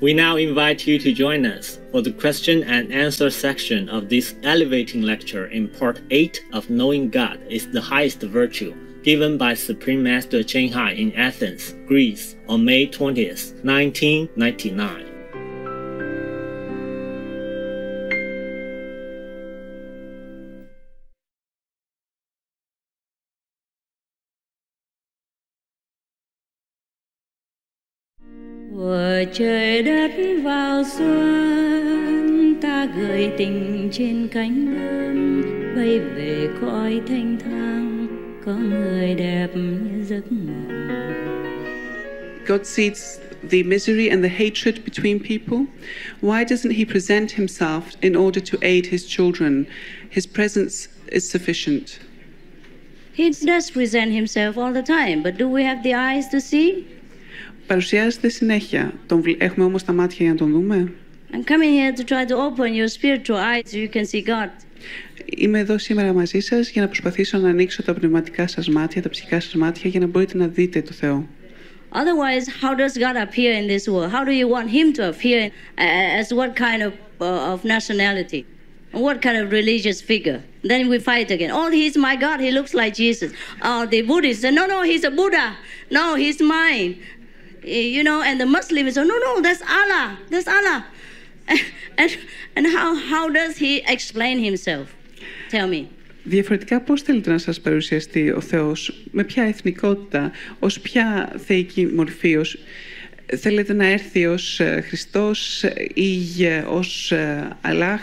We now invite you to join us for the question and answer section of this elevating lecture in part 8 of Knowing God is the Highest Virtue, given by Supreme Master Thanh Hải in Athens, Greece, on May 20th, 1999. Của trời đất vào xuân, ta gửi tình trên cánh đơn, bay về cõi thanh thang, có người đẹp như giấc mộng. God sees the misery and the hatred between people. Why doesn't he present himself in order to aid his children? His presence is sufficient. He does present himself all the time, but do we have the eyes to see? Παρουσιάζεται συνέχεια. Έχουμε όμως τα μάτια για να τον δούμε. I'm coming here to try to open your spiritual eyes so you can see God. Είμαι εδώ σήμερα μαζί σας για να προσπαθήσω να ανοίξω τα πνευματικά σας μάτια, τα ψυχικά σας μάτια για να μπορείτε να δείτε το Θεό. Otherwise, how does God appear in this world? How do you want him to appear as what kind of nationality? What kind of religious figure? Then we fight again. Oh, he's my God. He looks like Jesus. Oh, the Buddhists say, no, he's a Buddha. No, he's mine. You know, and the Muslims say, no, that's Allah. That's Allah. And how does he explain himself? Tell me. Διαφορετικά πώς θέλετε να σας παρουσιαστεί ο Θεός, με ποια εθνικότητα, ως ποια θεϊκή μορφή, θέλετε να έρθει ως Χριστός ή ως Αλλάχ,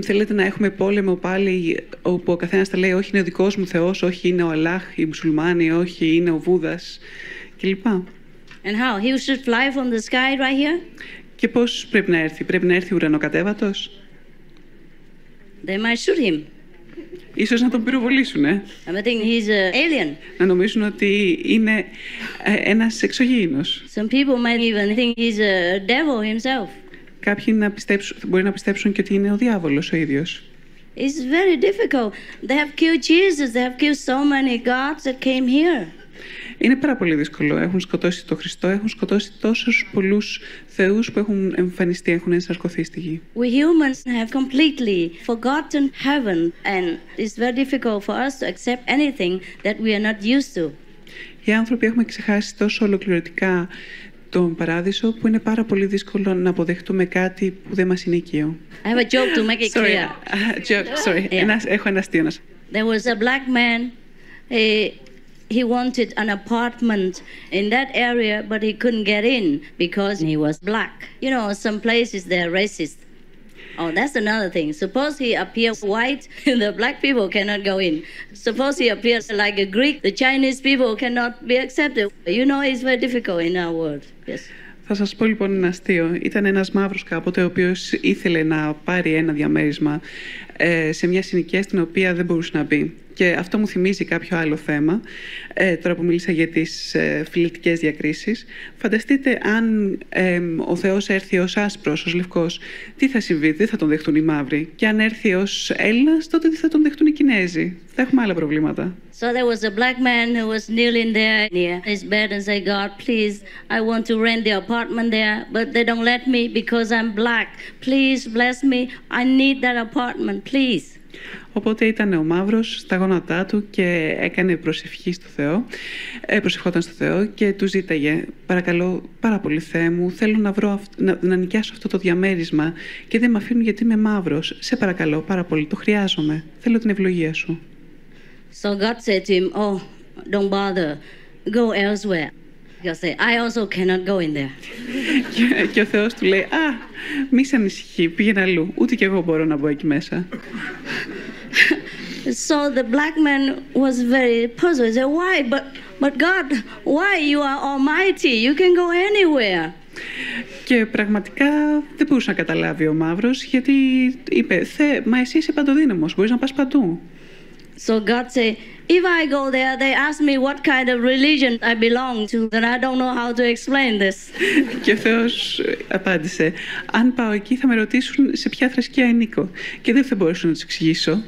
θέλετε να έχουμε πόλεμο πάλι όπου ο καθένας θα λέει όχι είναι ο δικός μου Θεός, όχι είναι ο Αλλάχ, οι μουσουλμάνοι, όχι είναι ο Βούδας κλπ. And how? He should fly from the sky right here? Και πώς πρέπει να έρθει ουρανοκατέβατος? They might shoot him. Ίσως να τον πυροβολήσουν, I think he's an alien. Να νομίζουν ότι είναι ένας εξωγήινος. Some people might even think he's a devil himself. Κάποιοι μπορεί να πιστέψουν και ότι είναι ο διάβολος ο ίδιος. It's very difficult. They have killed Jesus. They have killed so many gods that came here. Είναι πάρα πολύ δύσκολο. Έχουν σκοτώσει τον Χριστό, έχουν σκοτώσει τόσους πολλούς θεούς που έχουν εμφανιστεί, έχουν ενσαρκωθεί στη γη. We humans have completely forgotten heaven and it's very difficult for us to accept anything that we are not used to. Οι άνθρωποι έχουμε ξεχάσει τόσο ολοκληρωτικά τον παράδεισο που είναι πάρα πολύ δύσκολο να αποδεχτούμε κάτι που δεν μας είναι οικείο. I have a joke to make it clear. Sorry. Έχω ένα αστείο να σας. There was a black man. He wanted an apartment in that area, but he couldn't get in because he was black. You know, some places they're racist. Oh, that's another thing. Suppose he appears white, the black people cannot go in. Suppose he appears like a Greek, the Chinese people cannot be accepted. You know, it's very difficult in our world. Yes. Θα σας πω λοιπόν ένα αστείο. Ήταν ένας μαύρος κάποτε ο οποίος ήθελε να πάρει ένα διαμέρισμα σε μια συνοικία στην οποία δεν μπορούσε να μπει. Και αυτό μου θυμίζει κάποιο άλλο θέμα, τώρα που μίλησα για τις φιλετικές διακρίσεις. Φανταστείτε αν ο Θεός έρθει ως άσπρος, ως λευκός, τι θα συμβεί, δεν θα τον δεχτούν οι μαύροι. Και αν έρθει ως Έλληνας, τότε τι θα τον δεχτούν οι Κινέζοι. Θα έχουμε άλλα προβλήματα. So there was a black man who was kneeling there near his bed and said, God, please, I want to rent the apartment there, but they don't let me because I'm black. Please bless me. I need that apartment, please. Οπότε ήταν ο μαύρος στα γόνατά του και έκανε προσευχή στο Θεό, προσευχόταν στο Θεό και του ζήταγε «Παρακαλώ πάρα πολύ Θεέ μου, θέλω να νοικιάσω αυτό το διαμέρισμα και δεν με αφήνουν γιατί είμαι μαύρος. Σε παρακαλώ πάρα πολύ, το χρειάζομαι, θέλω την ευλογία σου». So God said to him, oh, don't bother, go elsewhere. God said, I also cannot go in there. Και ο Θεός του λέει μη σε ανησυχεί, πήγαινε αλλού, ούτε κι εγώ μπορώ να μπω εκεί μέσα. So the black man was very puzzled. He said, why? But God, why? You are almighty. You can go anywhere. Και πραγματικά δεν μπορούσε να καταλάβει ο μαύρος, γιατί είπε, μα εσύ είσαι παντοδύναμος, μπορείς να πας παντού. So God said, if I go there, they ask me what kind of religion I belong to, then I don't know how to explain this. Και ο Θεός απάντησε, αν πάω εκεί θα με ρωτήσουν σε ποια θρησκεία ανήκω και δεν θα μπορέσω να τους εξηγήσω.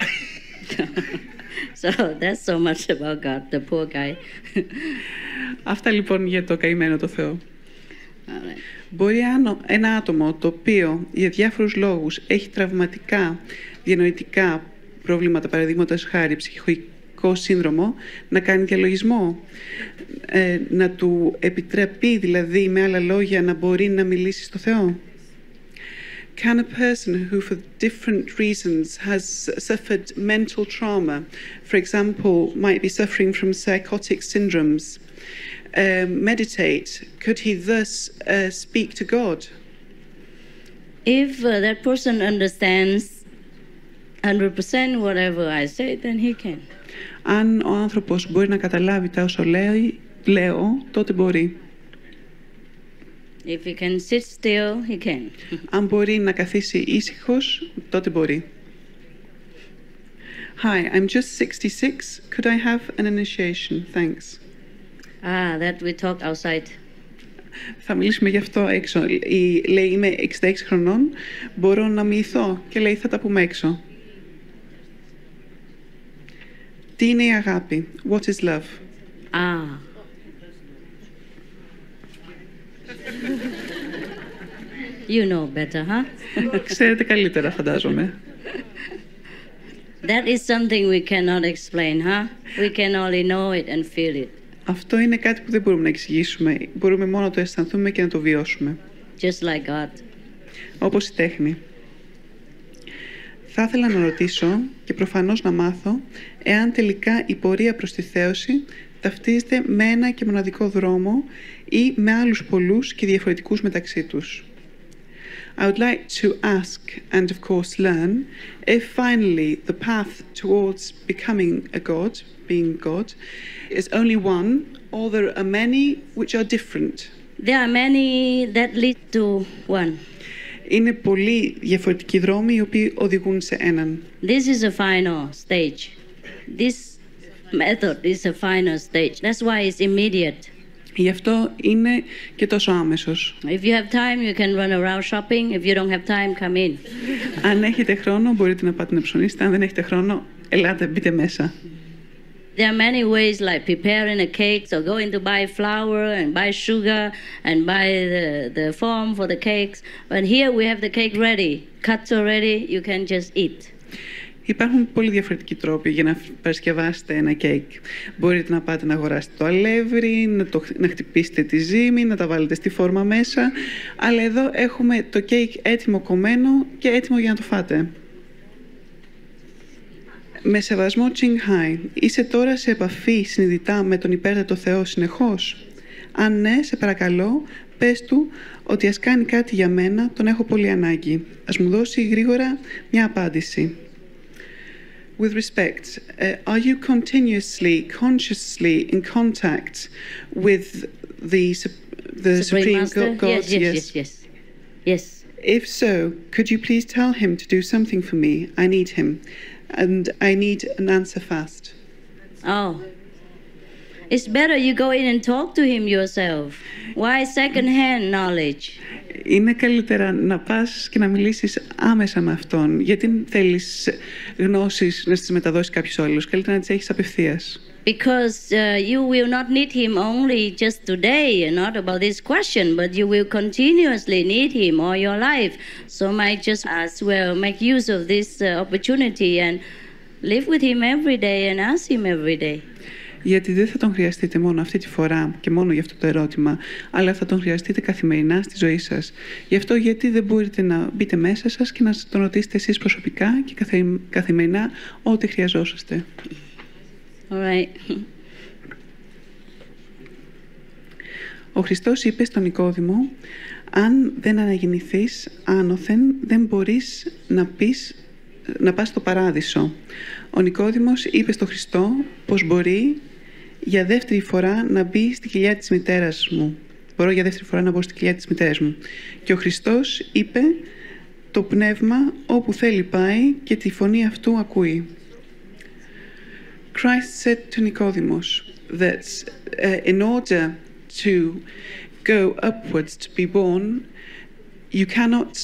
So that's so much about God, the poor guy. Αυτά λοιπόν για το καημένο το Θεό. Right. Μπορεί ένα άτομο το οποίο για διάφορους λόγους έχει τραυματικά, διανοητικά προβλήματα, παραδείγματος χάρη ψυχικό σύνδρομο, να κάνει διαλογισμό, να του επιτραπεί δηλαδή με άλλα λόγια να μπορεί να μιλήσει στο Θεό. Can a person who for different reasons has suffered mental trauma, for example, might be suffering from psychotic syndromes, meditate? Could he thus speak to God? If that person understands 100% whatever I say, then he can. Αν ο άνθρωπος μπορεί να καταλάβει τα όσα λέω, τότε μπορεί. If he can sit still, he can. Αν μπορεί να καθίσει ήσυχος, τότε μπορεί. Hi, I'm just 66. Could I have an initiation? Thanks. That we talk outside. Θα μιλήσουμε γι' αυτό έξω. Λέει, είμαι 66 χρονών, μπορώ να μοιηθώ. Και λέει, θα τα πούμε έξω. Τι είναι η αγάπη? What is love? You know better, huh? Ξέρετε καλύτερα, φαντάζομαι. That is something we cannot explain, huh? We can only know it and feel it. Αυτό είναι κάτι που δεν μπορούμε να εξηγήσουμε. Μπορούμε μόνο να το αισθανθούμε και να το βιώσουμε. Just like God. Όπως η τέχνη. Θα ήθελα να ρωτήσω και προφανώς να μάθω εάν τελικά η πορεία προς τη θέωση ταυτίζεται με ένα και μοναδικό δρόμο ή με άλλους πολλούς και διαφορετικούς μεταξύ τους. I would like to ask and of course learn if finally the path towards becoming a God, being God, is only one or there are many which are different. There are many that lead to one. Είναι πολλοί διαφορετικοί δρόμοι οι οποίοι οδηγούν σε έναν. This is a final stage. This method is a final stage. That's why it's immediate. Γι' αυτό είναι και τόσο άμεσος. If you have time, you can run around shopping. If you don't have time, come in. Αν έχετε χρόνο, μπορείτε να πάτε να ψωνίσετε. Αν δεν έχετε χρόνο, ελάτε, μπείτε μέσα. There are many ways, like preparing a cake, so going to buy flour and buy sugar and buy the form for the cakes. But here we have the cake ready, cut already. You can just eat. Υπάρχουν πολύ διαφορετικοί τρόποι για να παρασκευάσετε ένα κέικ. Μπορείτε να πάτε να αγοράσετε το αλεύρι, να χτυπήσετε τη ζύμη, να τα βάλετε στη φόρμα μέσα. Αλλά εδώ έχουμε το κέικ έτοιμο κομμένο και έτοιμο για να το φάτε. Με σεβασμό Thanh, είσαι τώρα σε επαφή συνειδητά με τον υπέρτατο Θεό συνεχώς? Αν ναι, σε παρακαλώ, πες του ότι ας κάνει κάτι για μένα, τον έχω πολύ ανάγκη. Ας μου δώσει γρήγορα μια απάντηση. With respect, are you continuously, consciously in contact with the Supreme God? Yes. If so, could you please tell him to do something for me? I need him. And I need an answer fast. Oh. It's better you go in and talk to him yourself. Why second-hand knowledge? Είναι καλύτερα να πας και να μιλήσεις άμεσα με αυτόν. Γιατί θέλεις γνώσεις να τις μεταδώσεις κάποιος άλλος? Καλύτερα να τις έχεις απευθείας. Because you will not need him only just today, not about this question, but you will continuously need him all your life. So might just as well make use of this opportunity and live with him every day and ask him every day. Γιατί δεν θα τον χρειαστείτε μόνο αυτή τη φορά και μόνο για αυτό το ερώτημα, αλλά θα τον χρειαστείτε καθημερινά στη ζωή σας. Γι' αυτό γιατί δεν μπορείτε να μπείτε μέσα σας και να τον ρωτήσετε εσείς προσωπικά και καθημερινά ό,τι χρειαζόσαστε. All right. Ο Χριστός είπε στον Νικόδημο, αν δεν αναγεννηθείς άνωθεν, δεν μπορείς να πας στο παράδεισο. Ο Νικόδημος είπε στον Χριστό πως μπορεί για δεύτερη φορά να μπει στη κοιλιά της μητέρας μου. Μπορώ για δεύτερη φορά να μπω στη κοιλιά της μητέρας μου. Και ο Χριστός είπε, το πνεύμα όπου θέλει πάει και τη φωνή αυτού ακούει. Christ said to Nicodemus that in order to go upwards to be born, you cannot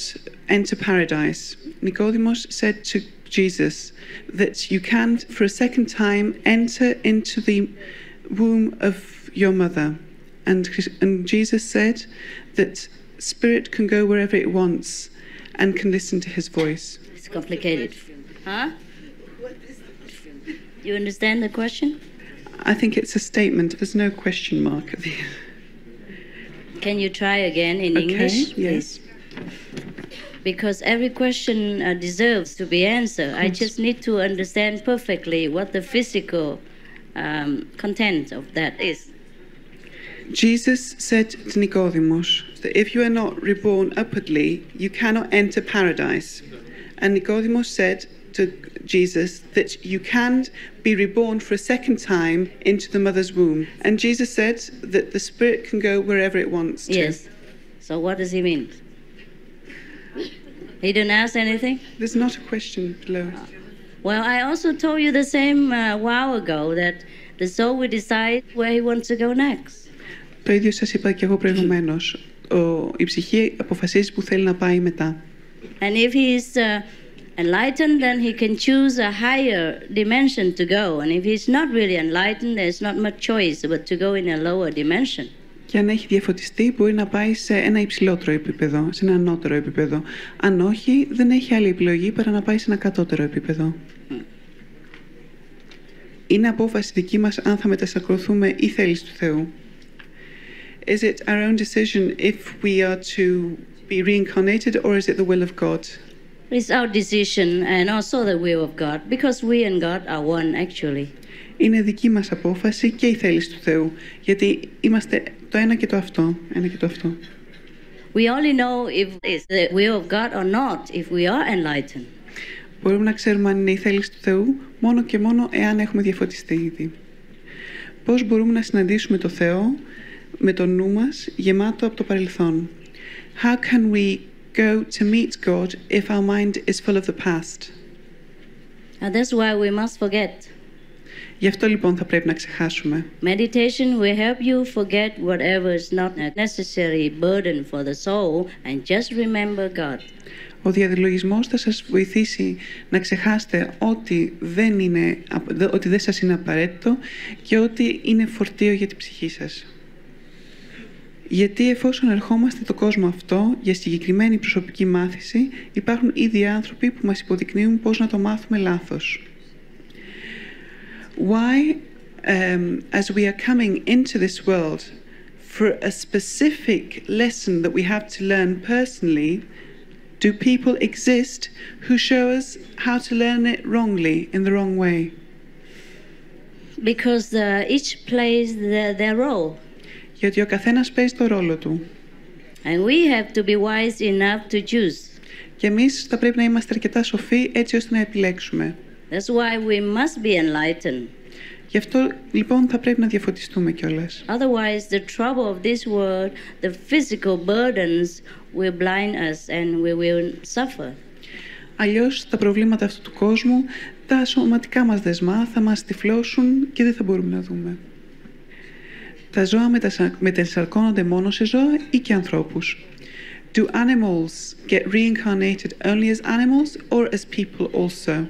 enter paradise. Nicodemus said to Jesus that you can't for a second time enter into the womb of your mother. And Jesus said that spirit can go wherever it wants and can listen to his voice. It's complicated. Huh? You understand the question? I think it's a statement. There's no question mark at the end. Can you try again in English, yes. please? Because every question deserves to be answered. I just need to understand perfectly what the physical content of that is. Jesus said to Nicodemus that if you are not reborn upwardly, you cannot enter paradise. And Nicodemus said to Jesus that you can't be reborn for a second time into the mother's womb. And Jesus said that the spirit can go wherever it wants to. Yes. So what does he mean? He didn't ask anything? There's not a question below. Well, I also told you the same a while ago, that the soul will decide where he wants to go next. Το ίδιο σας είπα και εγώ προηγουμένως. Η ψυχή αποφασίζει που θέλει να πάει μετά. And if he's enlightened, then he can choose a higher dimension to go. And if he's not really enlightened, there's not much choice but to go in a lower dimension. Και αν έχει διαφωτιστεί, μπορεί να πάει σε ένα υψηλότερο επίπεδο, σε ένα ανώτερο επίπεδο. Αν όχι, δεν έχει άλλη επιλογή παρά να πάει σε ένα κατώτερο επίπεδο. Είναι απόφαση δική μας αν θα μετασακρωθούμε ή θέληση του Θεού. Is it our own decision if we are to be reincarnated, or is it the will of God? It's our decision and also the will of God, because we and God are one actually. Είναι δική μας απόφαση και η θέληση του Θεού, γιατί είμαστε το ένα και το αυτό, ένα και το αυτό. We only know if it's the will of God or not if we are enlightened. Μπορούμε να ξέρουμε αν είναι η θέληση του Θεού μόνο και μόνο εάν έχουμε διαφωτιστεί ήδη. Πώς μπορούμε να συναντήσουμε το Θεό με το νου μας γεμάτο από το παρελθόν? How can we go to meet God if our mind is full of the past? And that's why we must forget. Γι' αυτό λοιπόν θα πρέπει να ξεχάσουμε. Meditation will help you forget whatever is not a necessary burden for the soul and just remember God. Ο διαδηλογισμός θα σας βοηθήσει να ξεχάσετε ότι δεν σας είναι απαραίτητο και ότι είναι φορτίο για την ψυχή σας. Γιατί εφόσον ερχόμαστε το κόσμο αυτό για συγκεκριμένη προσωπική μάθηση, υπάρχουν ήδη άνθρωποι που μας υποδεικνύουν πώς να το μάθουμε λάθος. Why, as we are coming into this world for a specific lesson that we have to learn personally, do people exist who show us how to learn it wrongly, in the wrong way? Because each plays their role. Γιατί ο καθένας παίζει το ρόλο του. And we have to be wise enough to choose. Και εμείς θα πρέπει να είμαστε αρκετά σοφοί έτσι ώστε να επιλέξουμε. That's why we must be enlightened. Γι' αυτό λοιπόν θα πρέπει να διαφωτιστούμε κιόλας. Otherwise, the trouble of this world, the physical burdens will blind us and we will suffer. Αλλιώς τα προβλήματα αυτού του κόσμου, τα σωματικά μας δεσμά θα μας τυφλώσουν και δεν θα μπορούμε να δούμε. Τα ζώα μετασαρκώνονται μόνο σε ζώα ή και ανθρώπους? Do animals get reincarnated only as animals or as people also?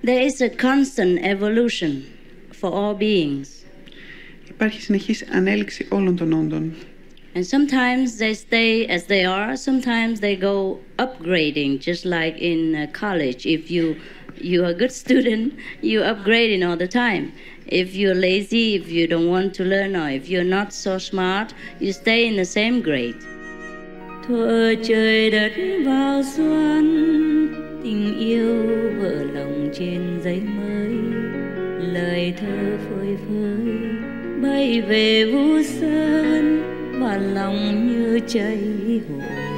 There is a constant evolution for all beings. Υπάρχει συνεχής ανέλυξη όλων των όντων. And sometimes they stay as they are, sometimes they go upgrading, just like in college. If you're a good student, you're upgrading all the time. If you're lazy, if you don't want to learn, or if you're not so smart, you stay in the same grade. Thuở trời đất vào xuân, tình yêu vỡ lòng trên giấy mới, lời thơ phơi phới bay về vũ sơn và lòng như cháy hồn.